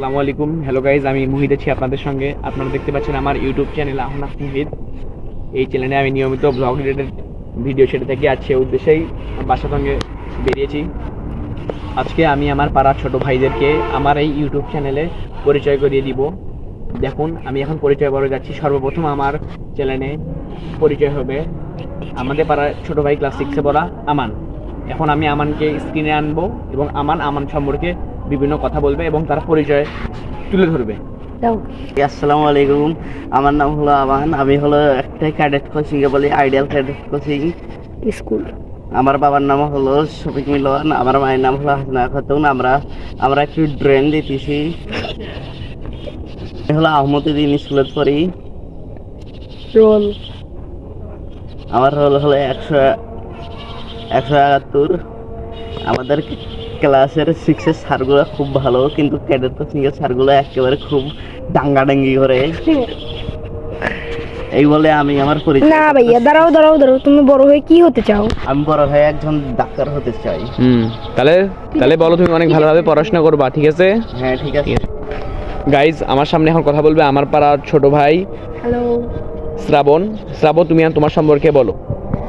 আসসালামু আলাইকুম, hello guys, আমি মুহিদ আছি আপনাদের সঙ্গে। আপনারা দেখতে পাচ্ছেন আমার ইউটিউব চ্যানেল আহনাফ মুহিদ। এই চ্যানেলে আমি নিয়মিত ব্লগ রিলেটেড ভিডিও সেটা থেকে আছে উদ্দেশ্যেই বাসার সঙ্গে বেরিয়েছি। আজকে আমি আমার পাড়ার ছোট ভাইদেরকে আমার এই ইউটিউব চ্যানেলে পরিচয় করিয়ে দিব। দেখুন, আমি এখন পরিচয় করে যাচ্ছি। সর্বপ্রথম আমার চ্যানেলে পরিচয় হবে আমাদের পাড়ার ছোট ভাই ক্লাস 6-এ পড়া আমান। এখন আমি আমানকে স্ক্রিনে আনবো এবং আমান সম্পর্কে বিভিন্ন কথা বলবে এবং তার পরিচয় তুলে ধরবে। আসসালামু আলাইকুম, আমার নাম হলো আমান। আমি হলো একটা ক্যাডেট কোচিং এ বলি, আইডিয়াল ক্যাডেট কোচিং স্কুল। আমার বাবার নাম হলো শফিক মিলন, আমার মায়ের নাম হলো হাসনা খাতুন। আমরা একটু ড্রেন দিতেছি। হলো আহমদুদ্দিন স্কুলে পড়ি। রোল আমার রোল হলো 171। আমাদের ক্লাসের 6-এর স্যারগুলো খুব ভালো, কিন্তু ক্যাডেট কোচিংয়ের স্যারগুলো একেবারে খুব ডাঙ্গাডাঙ্গি করে। এই বলে আমি আমার পরিচয়। না ভাইয়া, দাঁড়াও, তুমি বড় হয়ে কি হতে চাও? আমি বড় হয়ে একজন ডাক্তার হতে চাই। তাহলে বলো, তুমি অনেক ভালোভাবে পড়াশোনা করবা, ঠিক আছে? হ্যাঁ, ঠিক আছে। গাইজ, আমার সামনে এখন কথা বলবে আমার পাড়ার ছোট ভাই হ্যালো শ্রাবণ। তুমি তোমার সম্পর্কে বলো।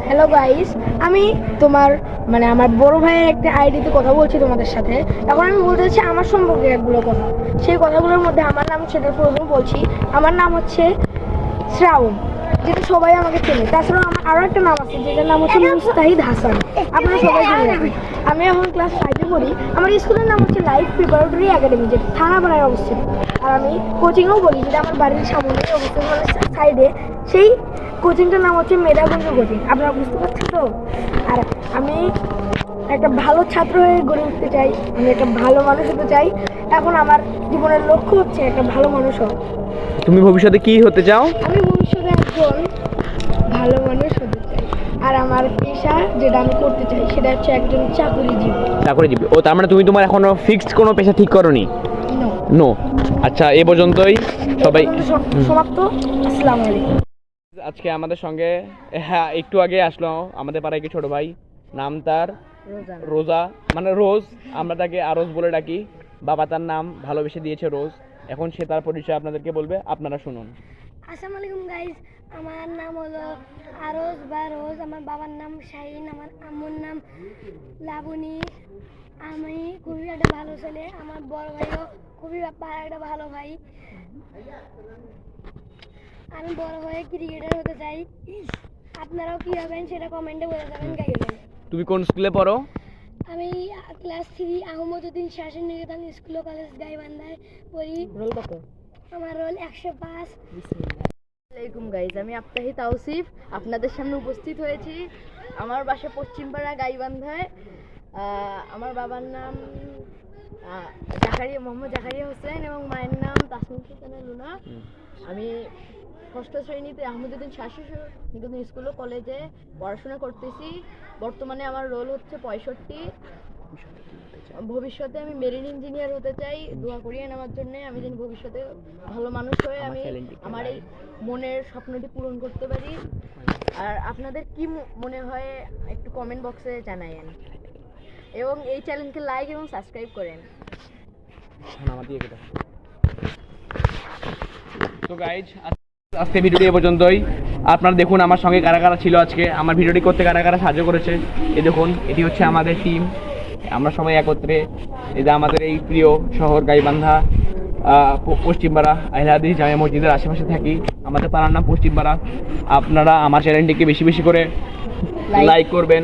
হ্যালো গাইস, আমি আমার বড় ভাইয়ের একটা আইডিতে কথা বলছি তোমাদের সাথে। এখন আমি বলতে চাচ্ছি আমার সম্পর্কে একগুলো কথা। সেই কথাগুলোর মধ্যে আমার নাম, সেটা প্রথম বলছি। আমার নাম হচ্ছে শ্রাবণ, যেটা সবাই আমাকে চেনে। তাছাড়াও আমার আরও একটা নাম আছে, যেটার নাম হচ্ছে মুস্তাহিদ হাসান। আপনারা সবাই জানেন। আমি এখন ক্লাস 5-এ পড়ি। আমার স্কুলের নাম হচ্ছে লাইফ প্রিপারেটরি একাডেমি, যেটা থানাপাড়ায় অবস্থিত। আর আমি কোচিংও বলি, যেটা আমার বাড়ির সামনে অবস্থিত, মানে সাইডে। সেই কোচিংটার নাম হচ্ছে মেধাগুঞ্জ কোচিং। আপনারা বুঝতে পারছেন তো? আর আমি একটা ভালো ছাত্র হয়ে গড়ে উঠতে চাই, আমি একটা ভালো মানুষ হতে চাই। এখন আমার জীবনের লক্ষ্য হচ্ছে একটা ভালো মানুষ হওয়া। তুমি ভবিষ্যতে কি হতে চাও? আমি ভবিষ্যতে একজন ভালো মানুষ হতে চাই। আর আমার পেশা যেটা আমি করতে চাই সেটা হচ্ছে একজন চাকরিজীবী। ও, তার মানে তুমি তোমার এখনো ফিক্সড কোনো পেশা ঠিক করোনি? নো। আচ্ছা, এ পর্যন্তই, সবাই সমাপ্ত। আসসালামু আলাইকুম। আজকে আমাদের সঙ্গে একটু আগে আসলো আমাদের পাড়ায় কি ছোট ভাই, নাম তার রোজা, মানে রোজ। আমরা তাকে আরজ বলে ডাকি। বাবা তার নাম ভালোবেসে দিয়েছে রোজ। এখন সে তার পরিচয় আপনাদেরকে বলবে, আপনারা শুনুন। আসসালামু আলাইকুম গাইজ, আমার নাম হলো আরজ বা রোজ। আমার বাবার নাম শাহিন, আমার আম্মুর নাম লাবণী। আমি খুবই একটা ভালো ছেলে। আমার বড় ভাইও খুবই একটা ভালো ভাই। আমি বড় হয়ে ক্রিকেটার হতে চাই। আপনারাও কি হবেন সেটা কমেন্টে বলে যাবেন গাইজ। তুমি কোন স্কুলে পড়ো? আমি ক্লাস 3 আহমদউদ্দিন শাসন নিকেতন স্কুল ও কলেজ গাইবান্ধায় পড়ি। রোল কত? আমার রোল 105। আসসালামাইকুম গাইজ, আমি আফতাহি তাওসিফ আপনাদের সামনে উপস্থিত হয়েছি। আমার বাসা পশ্চিমপাড়া গাইবান্ধায়। আমার বাবার নাম মোহাম্মদ জাকারিয়া হোসেন এবং মায়ের নাম তাসমিন সুলতানা লুনা। আমি ষষ্ঠ শ্রেণীতে আহমদউদ্দিন শাসন নিকেতন স্কুল ও কলেজে পড়াশোনা করতেছি। বর্তমানে আমার রোল হচ্ছে 65। ভবিষ্যতে আমি মেরিন ইঞ্জিনিয়ার হতে চাই। দোয়া করিয়েন আমার জন্য, আমি যেন ভবিষ্যতে ভালো মানুষ হয়ে আমি আমার এই মনের স্বপ্নটি পূরণ করতে পারি। আর আপনাদের কি মনে হয় একটু কমেন্ট বক্সে জানায়েন এবং এই চ্যানেলকে লাইক এবং সাবস্ক্রাইব করেন। তো গাইজ, আজকে ভিডিওটি এ পর্যন্তই। আপনারা দেখুন আমার সঙ্গে কারা কারা ছিল আজকে, আমার ভিডিওটি করতে কারা কারা সাহায্য করেছে। এই দেখুন, এটি হচ্ছে আমাদের টিম। আমরা সবাই একত্রে, এই যে আমাদের এই প্রিয় শহর গাইবান্ধা, পশ্চিমপাড়া আহিল হাদিস জামে মসজিদের আশেপাশে থাকি। আমাদের পাড়ার নাম পশ্চিমপাড়া। আপনারা আমার চ্যানেলটিকে বেশি বেশি করে লাইক করবেন,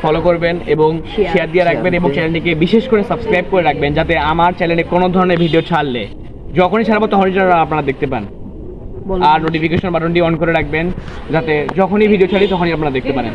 ফলো করবেন এবং শেয়ার দিয়ে রাখবেন এবং চ্যানেলটিকে বিশেষ করে সাবস্ক্রাইব করে রাখবেন, যাতে আমার চ্যানেলে কোনো ধরনের ভিডিও ছাড়লে যখনই ছাড়বো তখনই আপনারা দেখতে পান। আর নোটিফিকেশন বাটনটি অন করে রাখবেন, যাতে যখনই ভিডিও ছাড়ি তখনই আপনারা দেখতে পারেন।